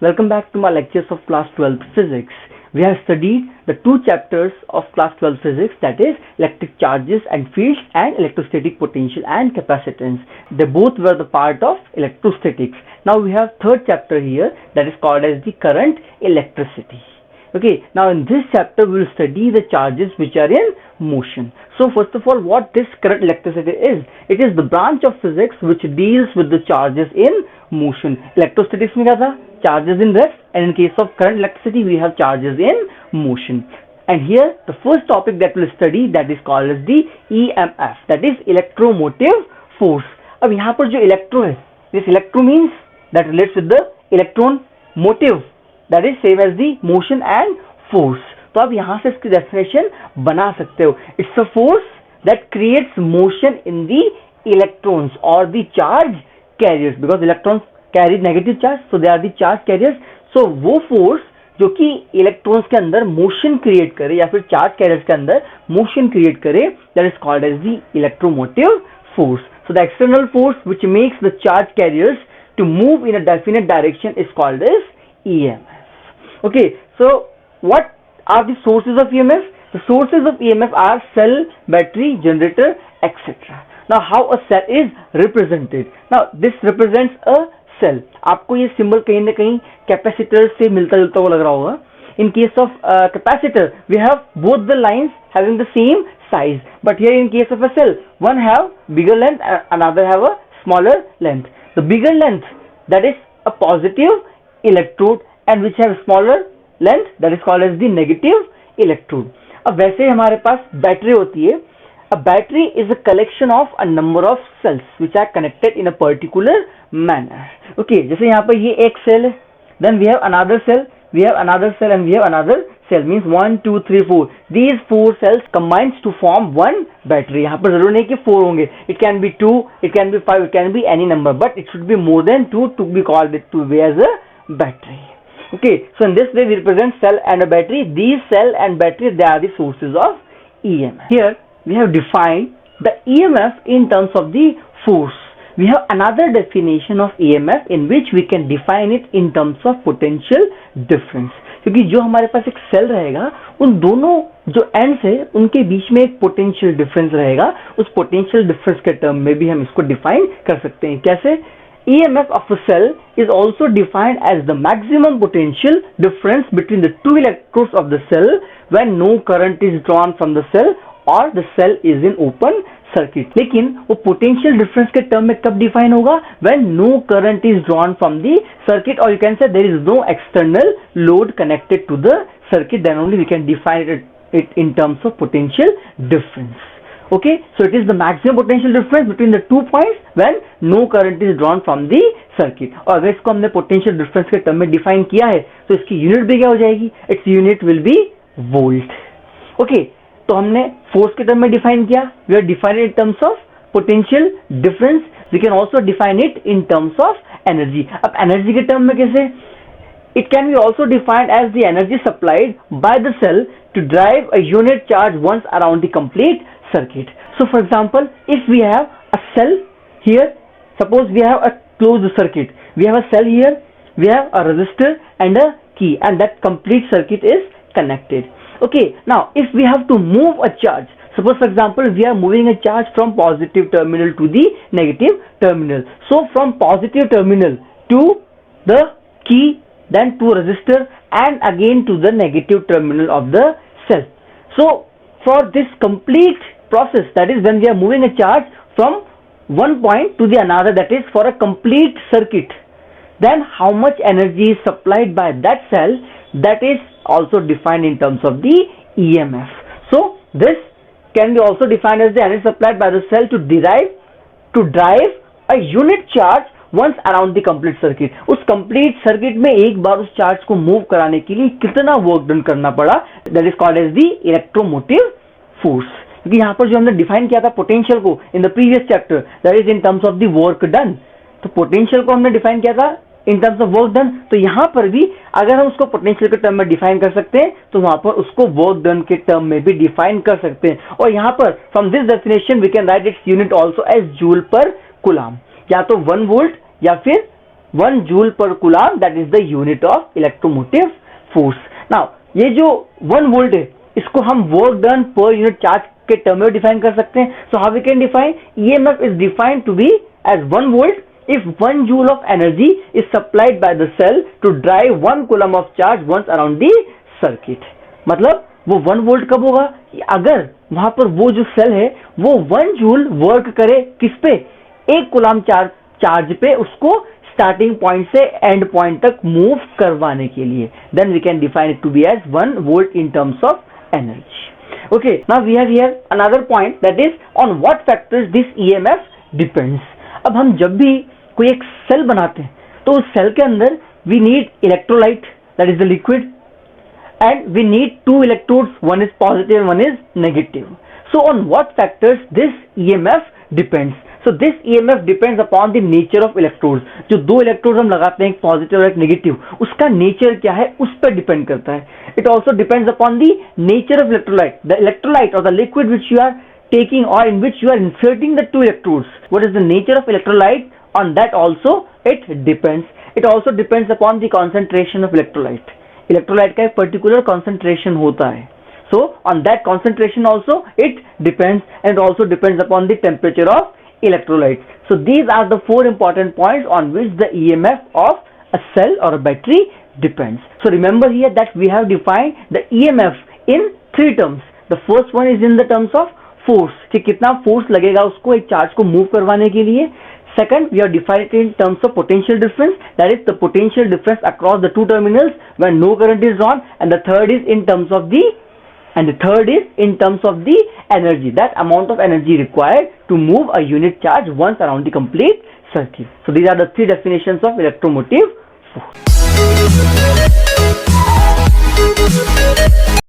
Welcome back to my lectures of class 12 physics. We have studied the two chapters of class 12 physics, that is electric charges and fields and electrostatic potential and capacitance. They both were the part of electrostatics. Now we have third chapter here, that is called as the current electricity. Okay, now in this chapter we will study the charges which are in motion. So first of all, what this current electricity is? It is the branch of physics which deals with the charges in motion. Electrostatics में क्या था? Charges in rest, and in case of current electricity we have charges in motion. And here the first topic that we'll study, that is called as the EMF, that is electromotive force. अब यहाँ पर जो electro है, this electro means that relates with the electron, motive that is same as the motion and force. तो आप यहाँ से इसकी definition बना सकते हो. It's a force that creates motion in the electrons or the charge carriers, because electrons carry negative charge, so they are the charge carriers. So वो force जो कि electrons के अंदर motion create करे या फिर charge carriers के अंदर motion create करे, that is called as the electromotive force. So the external force which makes the charge carriers to move in a definite direction is called as EMF. Okay, so what are the sources of EMF? The sources of EMF are cell, battery, generator, etc. Now how a cell is represented? Now this represents a cell. आपको ये symbol कहीं ना कहीं capacitor से मिलता जुलता हुआ लग रहा होगा. In case of capacitor, we have both the lines having the same size, but here in case of a cell, one have bigger length and another have a smaller length. The bigger length, that is a positive electrode, and which have smaller length, that is called as the negative electrode. अब वैसे हमारे पास battery होती है. A battery is a collection of a number of cells which are connected in a particular manner. Okay, जैसे यहाँ पर ये एक cell है, then we have another cell, we have another cell, and we have another cell, means 1 2 3 4. These four cells combines to form one battery. यहाँ पर जरूर नहीं कि 4 होंगे. It can be 2, it can be 5, it can be any number, but it should be more than 2 to be called it to be as a battery. Okay, so in this way we represent cell and a battery. These cell and battery, they are the sources of EMF. Here we have defined the EMF in terms of the force. We have another definition of EMF in which we can define it in terms of potential difference. क्योंकि जो हमारे पास एक cell रहेगा, उन दोनों जो ends है उनके बीच में एक पोटेंशियल डिफरेंस रहेगा. उस पोटेंशियल डिफरेंस के टर्म में भी हम इसको डिफाइन कर सकते हैं. कैसे? EMF of a cell is also defined as the maximum potential difference between the two electrodes of the cell when no current is drawn from the cell or the cell is in open circuit. लेकिन वो potential difference के term में कब define होगा? When no current is drawn from the circuit, or you can say there is no external load connected to the circuit, then only we can define it in terms of potential difference. Okay, so it is the maximum potential difference between the 2 points when no current is drawn from the circuit. और अगर इसको हमने potential difference के term में define किया है, तो इसकी unit भी क्या हो जाएगी? Its unit will be volt. Okay, तो हमने force के term में define किया. We are defining in terms of potential difference. We can also define it in terms of energy. अब energy के term में कैसे? It can be also defined as the energy supplied by the cell to drive a unit charge once around the complete circuit. So for example, if we have a cell here, suppose we have a closed circuit, we have a cell here, we have a resistor and a key, and that complete circuit is connected. Okay, now if we have to move a charge, suppose for example we are moving a charge from positive terminal to the negative terminal. So from positive terminal to the key, then to resistor, and again to the negative terminal of the cell. So for this complete process, that is when we are moving a charge from one point to the another, that is for a complete circuit, then how much energy is supplied by that cell, that is also defined in terms of the EMF. So this can be also defined as the energy supplied by the cell to drive a unit charge once around the complete circuit. उस complete circuit में एक बार उस charge को move कराने के लिए कितना work done करना पड़ा, that is called as the electromotive force. क्योंकि यहाँ पर जो हमने डिफाइन किया था पोटेंशियल को in the previous chapter, that is in terms of the work done. तो पोटेंशियल को हमने डिफाइन किया था इन टर्म्स ऑफ वर्क डन. तो यहाँ पर भी अगर हम उसको पोटेंशियल के टर्म में डिफाइन कर सकते हैं, तो वहां पर उसको वर्क डन के टर्म में भी डिफाइन कर सकते हैं. और यहाँ पर from this definition we can write its unit also as joule per coulomb. या तो 1 वोल्ट या फिर 1 joule per coulomb, that is the unit of electromotive force. Now ये जो 1 volt है इसको हम work done per unit charge के टर्म में डिफाइन कर सकते हैं. So how we can define? EMF is defined to be as 1 volt if 1 joule of energy is supplied by the cell to drive 1 coulomb of charge once around the circuit. मतलब वो 1 volt कब होगा? अगर वहां पर वो जो cell है वो 1 जूल वर्क करे किस पे? 1 कूलम चार्ज पे उसको स्टार्टिंग पॉइंट से एंड पॉइंट तक मूव करवाने के लिए. Then we can define it to be as 1 volt in terms of energy. Okay, now we have here another point, that is on what factors this EMF depends. अब हम जब भी कोई एक सेल बनाते हैं तो उस सेल के अंदर we need electrolyte, that is the liquid, and we need 2 electrodes, one is positive and one is negative. So on what factors this EMF depends? So this EMF depends upon the nature of electrodes. जो 2 electrodes हम लगाते हैं, एक positive और एक negative, उसका nature क्या है उस पर डिपेंड करता है. It also depends upon the nature of electrolyte, the electrolyte or the liquid which you are taking or in which you are inserting the 2 electrodes. What is the nature of electrolyte? On that also it depends. It also depends upon the concentration of electrolyte. Electrolyte का एक particular concentration होता है. So on that concentration also it depends, and it also depends upon the temperature of electrolytes. So these are the 4 important points on which the EMF of a cell or a battery depends. So remember here that we have defined the EMF in 3 terms. The first one is in the terms of force, कि कितना force लगेगा उसको एक charge को move करवाने के लिए. Second, we have defined it in terms of potential difference, that is the potential difference across the 2 terminals when no current is on. And the third is in terms of the energy, that amount of energy required to move a unit charge once around the complete circuit. So these are the 3 definitions of electromotive force.